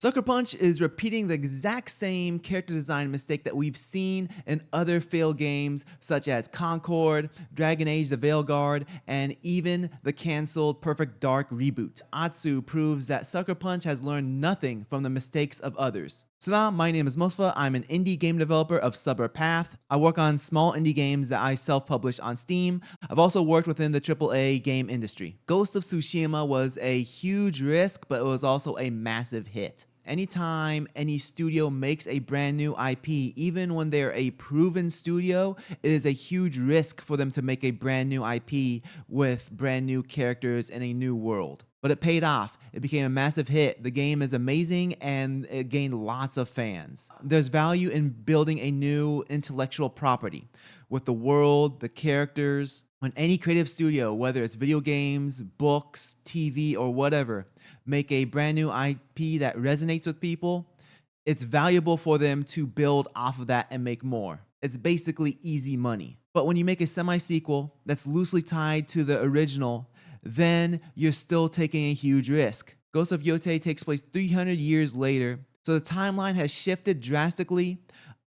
Sucker Punch is repeating the exact same character design mistake that we've seen in other failed games such as Concord, Dragon Age the Veilguard, and even the cancelled Perfect Dark reboot. Atsu proves that Sucker Punch has learned nothing from the mistakes of others. Salam, my name is Musfa. I'm an indie game developer of Sabr Path. I work on small indie games that I self-publish on Steam. I've also worked within the AAA game industry. Ghost of Tsushima was a huge risk, but it was also a massive hit. Anytime any studio makes a brand new IP, even when they're a proven studio, it is a huge risk for them to make a brand new IP with brand new characters in a new world. But it paid off. It became a massive hit. The game is amazing and it gained lots of fans. There's value in building a new intellectual property with the world, the characters. When any creative studio, whether it's video games, books, TV, or whatever, make a brand new IP that resonates with people, it's valuable for them to build off of that and make more. It's basically easy money. But when you make a semi-sequel that's loosely tied to the original, then you're still taking a huge risk. Ghost of Yotei takes place 300 years later, so the timeline has shifted drastically,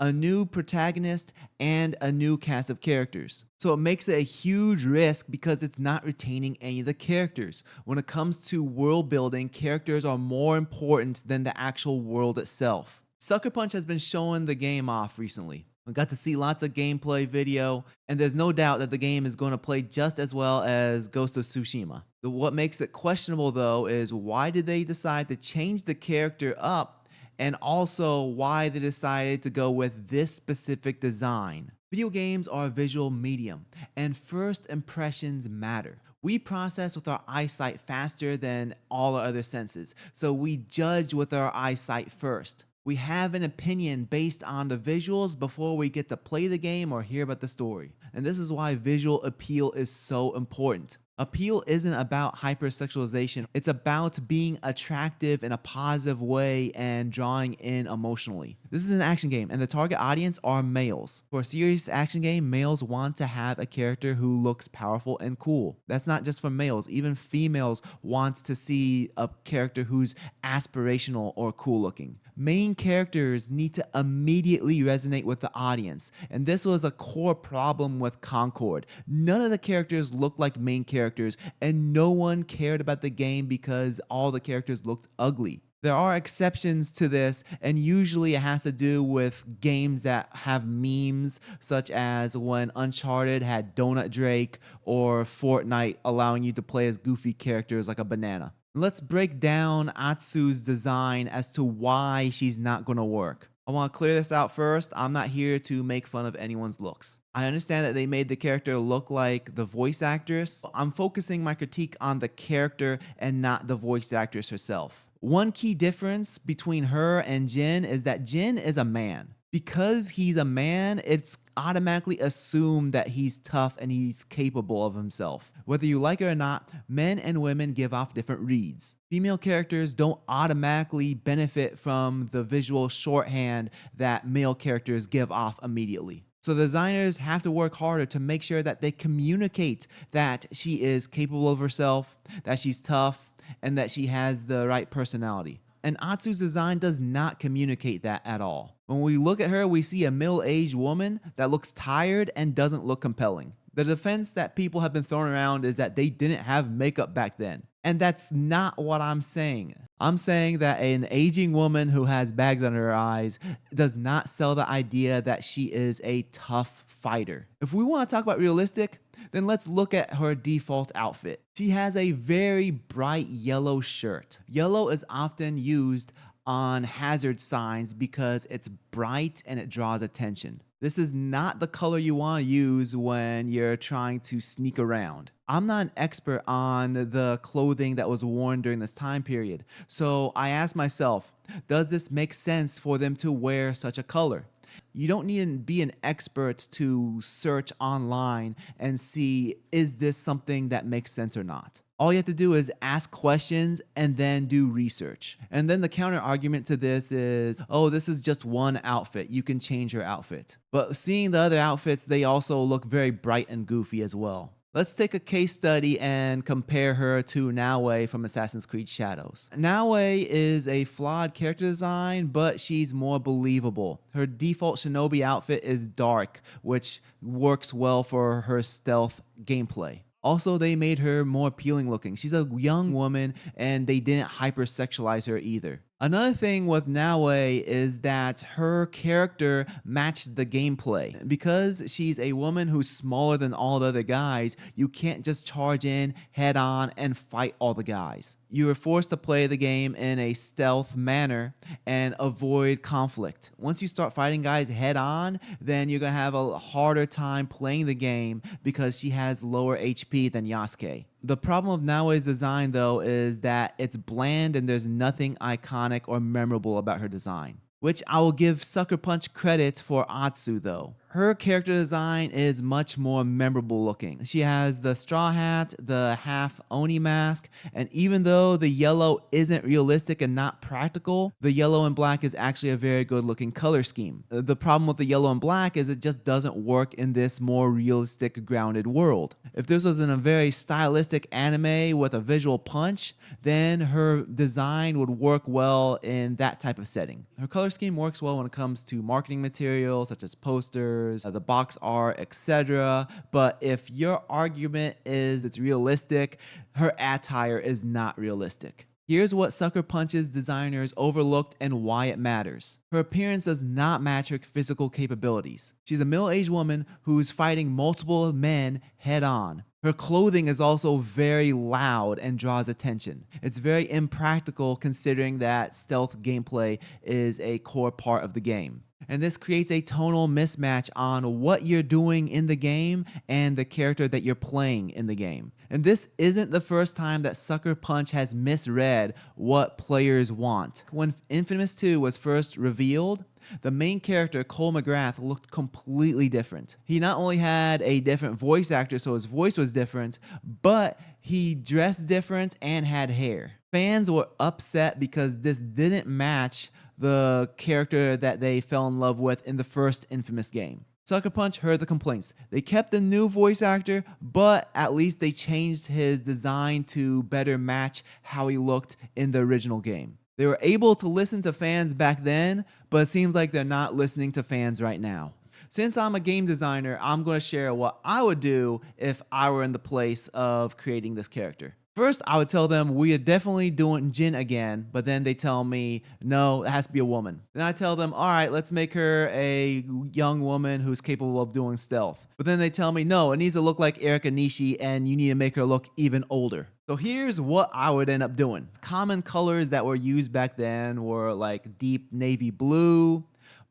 a new protagonist, and a new cast of characters. So it makes it a huge risk because it's not retaining any of the characters. When it comes to world building, characters are more important than the actual world itself. Sucker Punch has been showing the game off recently. We got to see lots of gameplay video, and there's no doubt that the game is going to play just as well as Ghost of Tsushima. What makes it questionable though is why did they decide to change the character up, and also why they decided to go with this specific design. Video games are a visual medium, and first impressions matter. We process with our eyesight faster than all our other senses, so we judge with our eyesight first. We have an opinion based on the visuals before we get to play the game or hear about the story. And this is why visual appeal is so important. Appeal isn't about hypersexualization. It's about being attractive in a positive way and drawing in emotionally. This is an action game, and the target audience are males. For a serious action game, males want to have a character who looks powerful and cool. That's not just for males. Even females want to see a character who's aspirational or cool looking. Main characters need to immediately resonate with the audience, and this was a core problem with Concord. None of the characters looked like main characters, and no one cared about the game because all the characters looked ugly. There are exceptions to this, and usually it has to do with games that have memes, such as when Uncharted had Donut Drake, or Fortnite allowing you to play as goofy characters like a banana. Let's break down Atsu's design as to why she's not going to work. I want to clear this out first. I'm not here to make fun of anyone's looks. I understand that they made the character look like the voice actress. I'm focusing my critique on the character and not the voice actress herself. One key difference between her and Jin is that Jin is a man. Because he's a man, it's automatically assumed that he's tough and he's capable of himself. Whether you like it or not, men and women give off different reads. Female characters don't automatically benefit from the visual shorthand that male characters give off immediately. So the designers have to work harder to make sure that they communicate that she is capable of herself, that she's tough, and that she has the right personality. And Atsu's design does not communicate that at all. When we look at her, we see a middle-aged woman that looks tired and doesn't look compelling. The defense that people have been throwing around is that they didn't have makeup back then. And that's not what I'm saying. I'm saying that an aging woman who has bags under her eyes does not sell the idea that she is a tough fighter. If we want to talk about realistic, then let's look at her default outfit. She has a very bright yellow shirt. Yellow is often used on hazard signs because it's bright and it draws attention. This is not the color you want to use when you're trying to sneak around. I'm not an expert on the clothing that was worn during this time period, so I asked myself, does this make sense for them to wear such a color? You don't need to be an expert to search online and see, is this something that makes sense or not? All you have to do is ask questions and then do research. And then the counter argument to this is, oh, this is just one outfit. You can change your outfit. But seeing the other outfits, they also look very bright and goofy as well. Let's take a case study and compare her to Noai from Assassin's Creed Shadows. Noai is a flawed character design, but she's more believable. Her default shinobi outfit is dark, which works well for her stealth gameplay. Also, they made her more appealing looking. She's a young woman and they didn't hypersexualize her either. Another thing with Noe is that her character matched the gameplay. Because she's a woman who's smaller than all the other guys, you can't just charge in head on and fight all the guys. You are forced to play the game in a stealth manner and avoid conflict. Once you start fighting guys head on, then you're going to have a harder time playing the game because she has lower HP than Yasuke. The problem of Naoe's design, though, is that it's bland and there's nothing iconic or memorable about her design, which I will give Sucker Punch credit for Atsu, though. Her character design is much more memorable looking. She has the straw hat, the half Oni mask, and even though the yellow isn't realistic and not practical, the yellow and black is actually a very good looking color scheme. The problem with the yellow and black is it just doesn't work in this more realistic, grounded world. If this was in a very stylistic anime with a visual punch, then her design would work well in that type of setting. Her color scheme works well when it comes to marketing materials such as posters, the box art, etc. But if your argument is it's realistic, her attire is not realistic. Here's what Sucker Punch's designers overlooked and why it matters. Her appearance does not match her physical capabilities. She's a middle-aged woman who's fighting multiple men head-on. Her clothing is also very loud and draws attention. It's very impractical considering that stealth gameplay is a core part of the game. And this creates a tonal mismatch on what you're doing in the game and the character that you're playing in the game. And this isn't the first time that Sucker Punch has misread what players want. When Infamous 2 was first revealed, the main character, Cole McGrath, looked completely different. He not only had a different voice actor, so his voice was different, but he dressed different and had hair. Fans were upset because this didn't match the character that they fell in love with in the first Infamous game. Sucker Punch heard the complaints. They kept the new voice actor, but at least they changed his design to better match how he looked in the original game. They were able to listen to fans back then, but it seems like they're not listening to fans right now. Since I'm a game designer, I'm going to share what I would do if I were in the place of creating this character. First, I would tell them we are definitely doing Jin again, but then they tell me, no, it has to be a woman. Then I tell them, all right, let's make her a young woman who's capable of doing stealth. But then they tell me, no, it needs to look like Erika Nishi and you need to make her look even older. So here's what I would end up doing. Common colors that were used back then were like deep navy blue,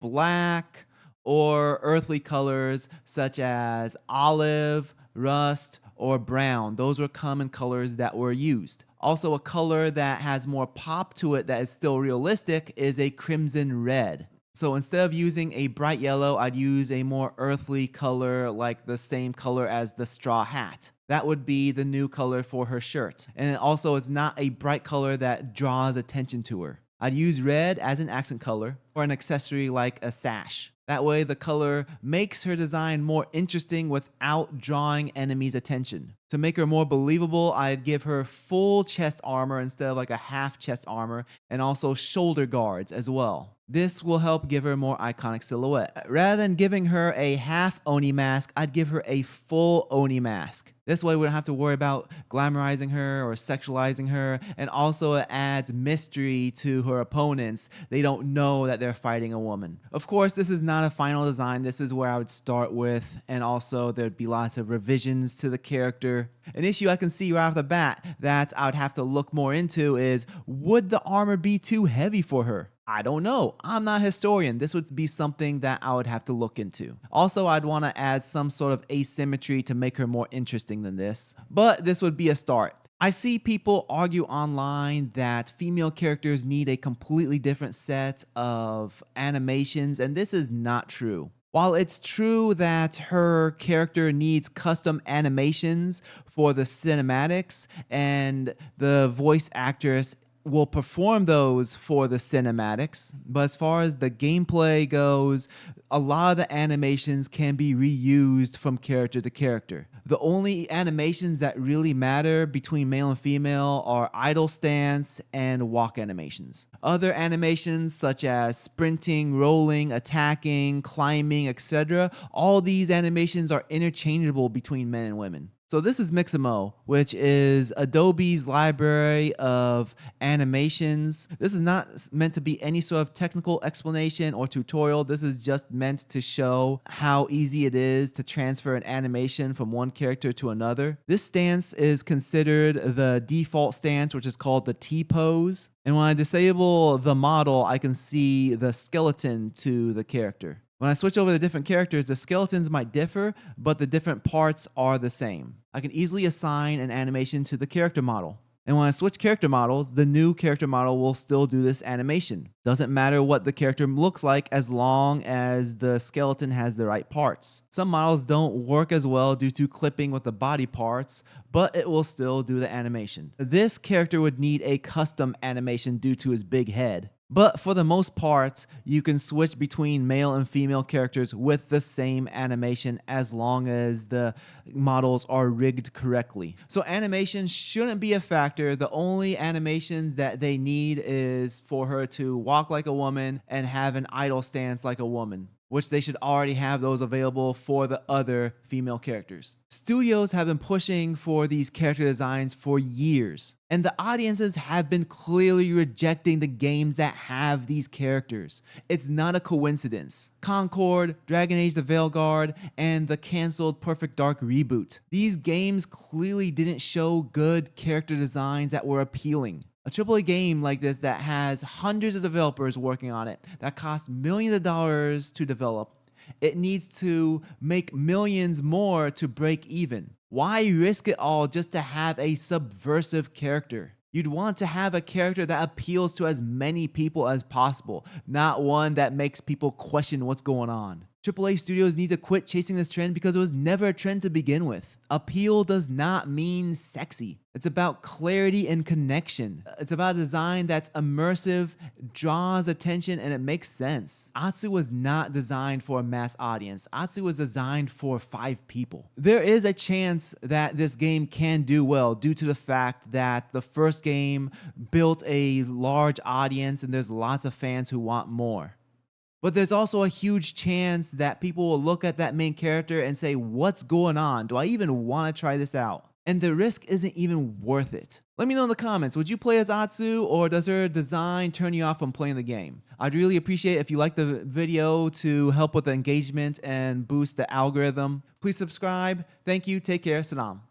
black, or earthly colors such as olive, rust, or brown. Those were common colors that were used. Also, a color that has more pop to it that is still realistic is a crimson red. So instead of using a bright yellow, I'd use a more earthly color like the same color as the straw hat. That would be the new color for her shirt. And also, it's not a bright color that draws attention to her. I'd use red as an accent color or an accessory like a sash. That way, the color makes her design more interesting without drawing enemies' attention. To make her more believable, I'd give her full chest armor instead of like a half chest armor, and also shoulder guards as well. This will help give her a more iconic silhouette. Rather than giving her a half Oni mask, I'd give her a full Oni mask. This way we don't have to worry about glamorizing her or sexualizing her, and also it adds mystery to her opponents. They don't know that they're fighting a woman. Of course, this is not a final design. This is where I would start with, and also there'd be lots of revisions to the character. An issue I can see right off the bat that I would have to look more into is, would the armor be too heavy for her? I don't know. I'm not a historian. This would be something that I would have to look into. Also, I'd want to add some sort of asymmetry to make her more interesting than this. But this would be a start. I see people argue online that female characters need a completely different set of animations, and this is not true. While it's true that her character needs custom animations for the cinematics and the voice actress will perform those for the cinematics, but as far as the gameplay goes, a lot of the animations can be reused from character to character. The only animations that really matter between male and female are idle stance and walk animations. Other animations such as sprinting, rolling, attacking, climbing, etc., all these animations are interchangeable between men and women. So this is Mixamo, which is Adobe's library of animations. This is not meant to be any sort of technical explanation or tutorial. This is just meant to show how easy it is to transfer an animation from one character to another. This stance is considered the default stance, which is called the T-pose. And when I disable the model, I can see the skeleton to the character. When I switch over to different characters, the skeletons might differ, but the different parts are the same. I can easily assign an animation to the character model. And when I switch character models, the new character model will still do this animation. Doesn't matter what the character looks like as long as the skeleton has the right parts. Some models don't work as well due to clipping with the body parts, but it will still do the animation. This character would need a custom animation due to his big head. But for the most part, you can switch between male and female characters with the same animation as long as the models are rigged correctly. So animation shouldn't be a factor. The only animations that they need is for her to walk like a woman and have an idle stance like a woman, which they should already have those available for the other female characters. Studios have been pushing for these character designs for years, and the audiences have been clearly rejecting the games that have these characters. It's not a coincidence. Concord, Dragon Age the Veilguard, and the canceled Perfect Dark reboot. These games clearly didn't show good character designs that were appealing. A AAA game like this that has hundreds of developers working on it, that costs millions of dollars to develop, it needs to make millions more to break even. Why risk it all just to have a subversive character? You'd want to have a character that appeals to as many people as possible, not one that makes people question what's going on. AAA studios need to quit chasing this trend because it was never a trend to begin with. Appeal does not mean sexy. It's about clarity and connection. It's about a design that's immersive, draws attention, and it makes sense. Atsu was not designed for a mass audience. Atsu was designed for 5 people. There is a chance that this game can do well due to the fact that the first game built a large audience and there's lots of fans who want more. But there's also a huge chance that people will look at that main character and say, what's going on? Do I even want to try this out? And the risk isn't even worth it. Let me know in the comments, would you play as Atsu, or does her design turn you off from playing the game? I'd really appreciate it if you like the video to help with the engagement and boost the algorithm. Please subscribe. Thank you. Take care. Salam.